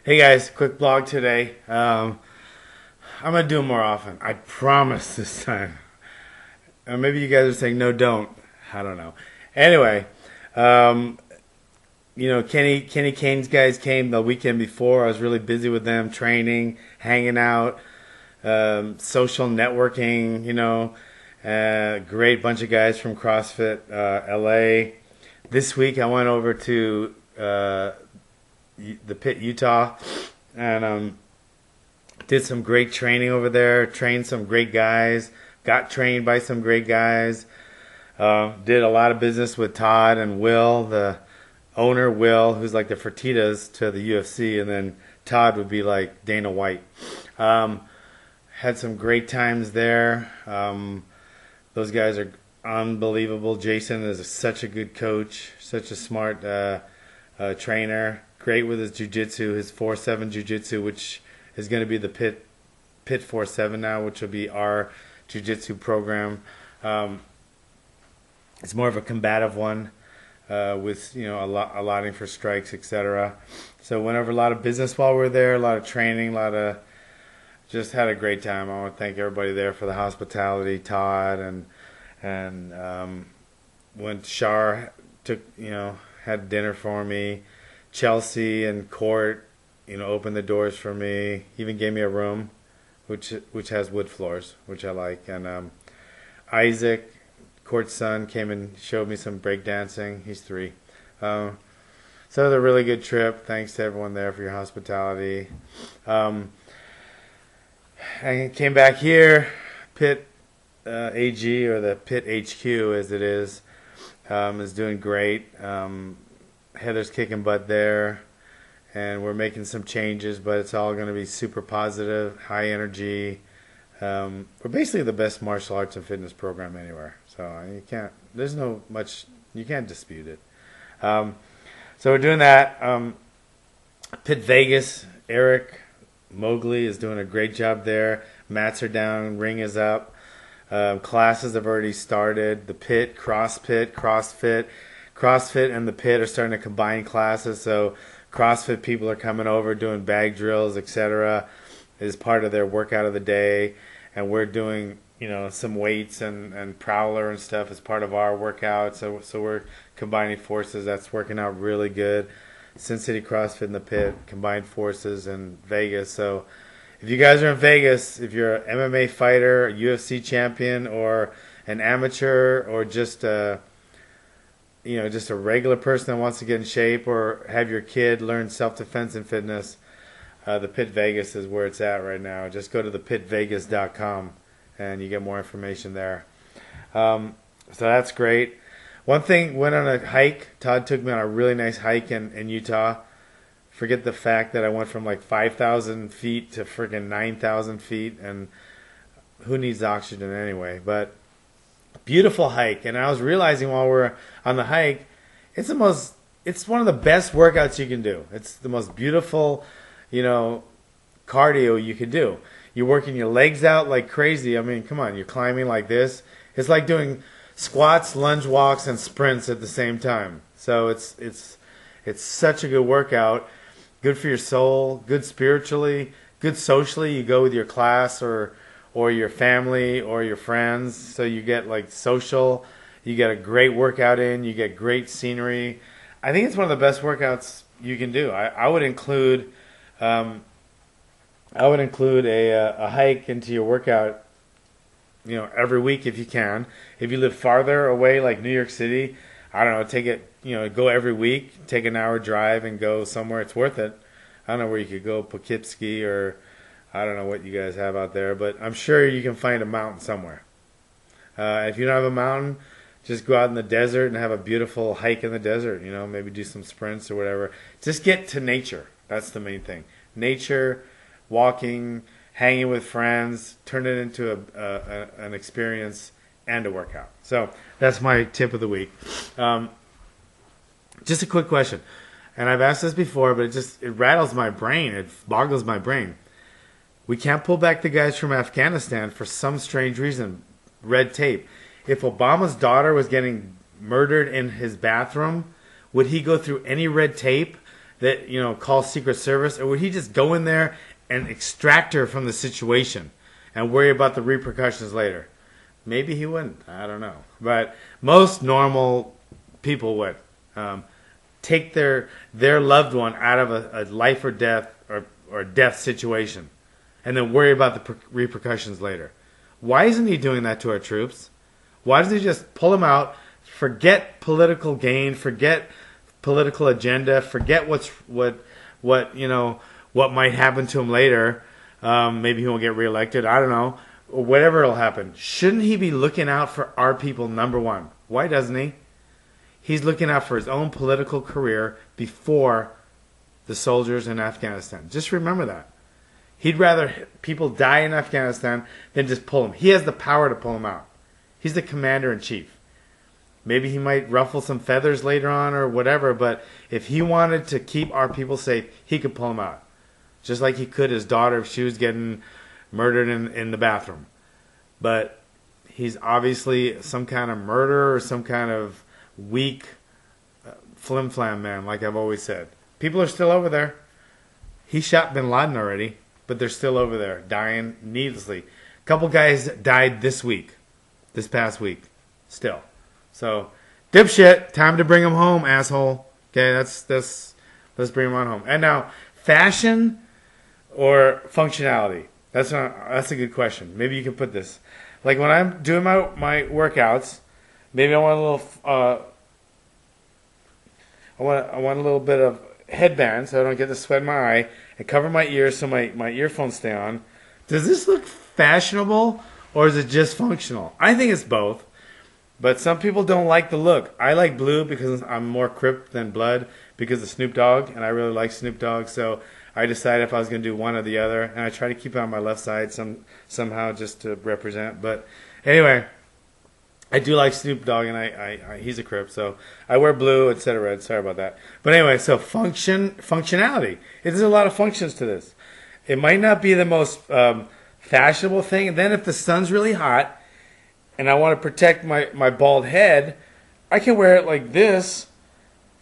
Hey guys, quick blog today. I'm gonna do it more often. I promise this time. Maybe you guys are saying no, don't. I don't know. Anyway, Kenny Kane's guys came the weekend before. I was really busy with them, training, hanging out, social networking. Great bunch of guys from CrossFit LA. This week I went over to the Pit, Utah, and did some great training over there. Trained some great guys. Got trained by some great guys. Did a lot of business with Todd and Will, the owner, Will, who's like the Fertittas to the UFC, and then Todd would be like Dana White. Had some great times there. Those guys are unbelievable. Jason is such a good coach, such a smart trainer. Great with his jiu-jitsu, his 4-7 jiu-jitsu, which is going to be the Pit 4-7 now, which will be our jiu-jitsu program. It's more of a combative one with allotting for strikes, etc. So went over a lot of business while we were there, a lot of training, just had a great time. I want to thank everybody there for the hospitality. Todd and when Shar had dinner for me. Chelsea and Court, opened the doors for me. Even gave me a room, which has wood floors, which I like. And Isaac, Court's son, came and showed me some breakdancing. He's 3. So it was a really good trip. Thanks to everyone there for your hospitality. I came back here, Pit AG, or the Pit HQ as it is doing great. Heather's kicking butt there, and we're making some changes, but it's all going to be super positive, high energy. We're basically the best martial arts and fitness program anywhere, so you can't dispute it. So we're doing that. Pit Vegas, Eric Mowgli is doing a great job there. Mats are down, ring is up. Classes have already started. The Pit, CrossFit and the Pit are starting to combine classes, so CrossFit people are coming over doing bag drills, etc. as part of their workout of the day, and we're doing some weights and prowler and stuff as part of our workout. So we're combining forces. That's working out really good. Sin City CrossFit and the Pit combined forces in Vegas. So if you guys are in Vegas, if you're an MMA fighter, a UFC champion, or an amateur, or just a regular person that wants to get in shape, or have your kid learn self-defense and fitness, the Pit Vegas is where it's at right now. Just go to thepitvegas.com and you get more information there. So that's great. One thing, went on a hike. Todd took me on a really nice hike in Utah. Forget the fact that I went from like 5,000 feet to freaking 9,000 feet, and who needs oxygen anyway? But beautiful hike, and I was realizing while we're on the hike, it's one of the best workouts you can do. It's the most beautiful, cardio you can do. You're working your legs out like crazy. I mean, come on, you're climbing like this. It's like doing squats, lunge walks, and sprints at the same time. So it's such a good workout. Good for your soul, good spiritually, good socially. You go with your class or your family or your friends, so you get like social, you get a great workout in, you get great scenery. I think it's one of the best workouts you can do. I would include a hike into your workout, every week if you can. If you live farther away, like New York City, I don't know, take it, go every week, take an hour drive and go somewhere. It's worth it. I don't know where you could go, Poughkeepsie, or I don't know what you guys have out there, but I'm sure you can find a mountain somewhere. If you don't have a mountain, just go out in the desert and have a beautiful hike in the desert. Maybe do some sprints or whatever. Just get to nature. That's the main thing. Nature, walking, hanging with friends, turn it into an experience and a workout. So that's my tip of the week. Just a quick question, and I've asked this before, but it rattles my brain. It boggles my brain. We can't pull back the guys from Afghanistan for some strange reason. Red tape. If Obama's daughter was getting murdered in his bathroom, would he go through any red tape that, call Secret Service, or would he just go in there and extract her from the situation and worry about the repercussions later? Maybe he wouldn't. I don't know. But most normal people would take their loved one out of a life or death or death situation and then worry about the repercussions later. Why isn't he doing that to our troops? Why doesn't he just pull them out, forget political gain, forget political agenda, forget what might happen to him later? Maybe he won't get reelected. I don't know. Or whatever will happen. Shouldn't he be looking out for our people, number one? Why doesn't he? He's looking out for his own political career before the soldiers in Afghanistan. Just remember that. He'd rather people die in Afghanistan than just pull them. He has the power to pull them out. He's the commander-in-chief. Maybe he might ruffle some feathers later on or whatever, but if he wanted to keep our people safe, he could pull them out. Just like he could his daughter if she was getting murdered in the bathroom. But he's obviously some kind of murderer or some kind of weak flim-flam man, like I've always said. People are still over there. He shot bin Laden already, but they're still over there, dying needlessly. A couple guys died this past week, still. So, dipshit, time to bring him home, asshole. Okay, let's bring him on home. And now, fashion or functionality? That's a good question. Maybe you can put this. Like when I'm doing my workouts, maybe I want a little I want a little bit of headband so I don't get the sweat in my eye and cover my ears so my earphones stay on. Does this look fashionable or is it just functional? I think it's both. But some people don't like the look. I like blue because I'm more Crip than Blood because of Snoop Dogg, and I really like Snoop Dogg, so I decided if I was going to do one or the other, and I try to keep it on my left side somehow just to represent. But anyway, I do like Snoop Dogg, and he's a Crip, so I wear blue instead of red. Sorry about that. But anyway, so functionality. There's a lot of functions to this. It might not be the most fashionable thing. And then if the sun's really hot, and I want to protect my bald head, I can wear it like this,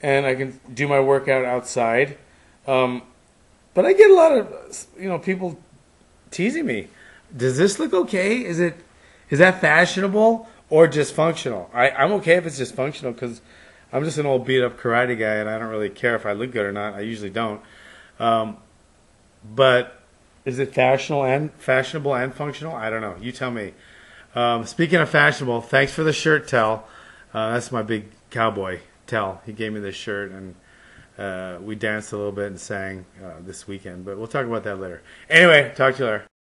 and I can do my workout outside. But I get a lot of people teasing me. Does this look okay? Is that fashionable or just functional? I'm okay if it's just functional because I'm just an old beat up karate guy, and I don't really care if I look good or not. I usually don't. But is it fashionable and functional? I don't know. You tell me. Speaking of fashionable, thanks for the shirt, Tell. That's my big cowboy, Tell. He gave me this shirt, and we danced a little bit and sang this weekend. But we'll talk about that later. Anyway, talk to you later.